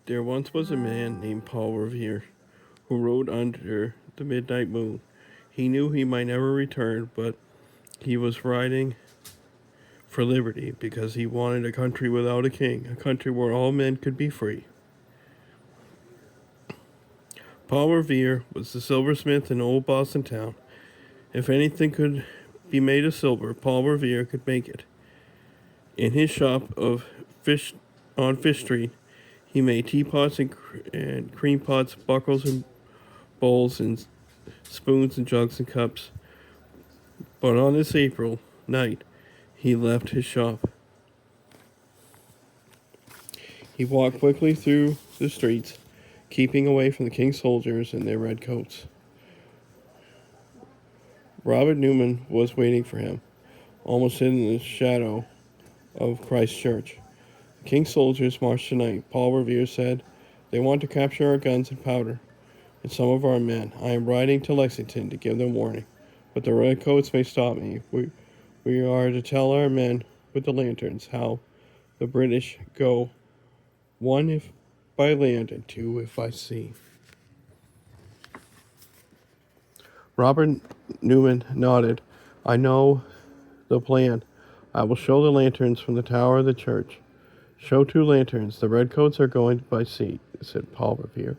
There once was a man named Paul Revere who rode under the midnight moon. He knew he might never return, but he was riding for liberty because he wanted a country without a king, a country where all men could be free. Paul Revere was the silversmith in old Boston town. If anything could be made of silver, Paul Revere could make it. In his shop of fish on Fish Street, he made teapots and cream pots, buckles and bowls, and spoons and jugs and cups. But on this April night, he left his shop. He walked quickly through the streets, keeping away from the king's soldiers in their red coats. Robert Newman was waiting for him, almost in the shadow of Christ Church. The king's soldiers marched tonight, Paul Revere said. They want to capture our guns and powder, and some of our men. I am riding to Lexington to give them warning, but the redcoats may stop me. We are to tell our men with the lanterns how the British go, one if by land and two if by sea. Robert Newman nodded. I know the plan. I will show the lanterns from the tower of the church. Show 2 lanterns. The redcoats are going by sea, said Paul Revere.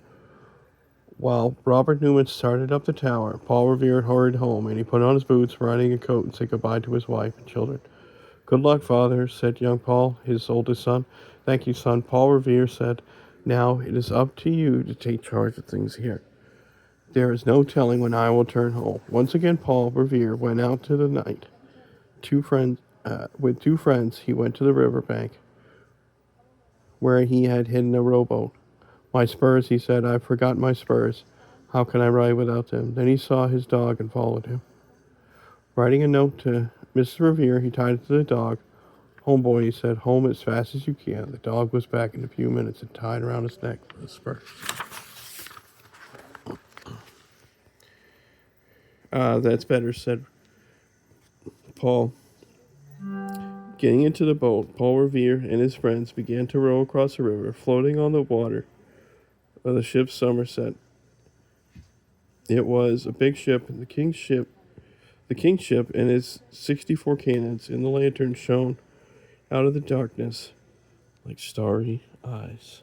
While Robert Newman started up the tower, Paul Revere hurried home, and he put on his boots, riding a coat, and said goodbye to his wife and children. Good luck, father, said young Paul, his oldest son. Thank you, son, Paul Revere said. Now it is up to you to take charge of things here. There is no telling when I will turn home. Once again, Paul Revere went out to the night. With 2 friends, he went to the river bank, where he had hidden a rowboat. My spurs, he said. I've forgotten my spurs. How can I ride without them? Then he saw his dog and followed him. Writing a note to Mrs. Revere, he tied it to the dog. Home, boy, he said. Home as fast as you can. The dog was back in a few minutes and tied around his neck with a spur. That's better, said Paul. Getting into the boat, Paul Revere and his friends began to row across the river, floating on the water of the ship Somerset. It was a big ship, and the king's ship and its 64 cannons in the lantern shone out of the darkness like starry eyes.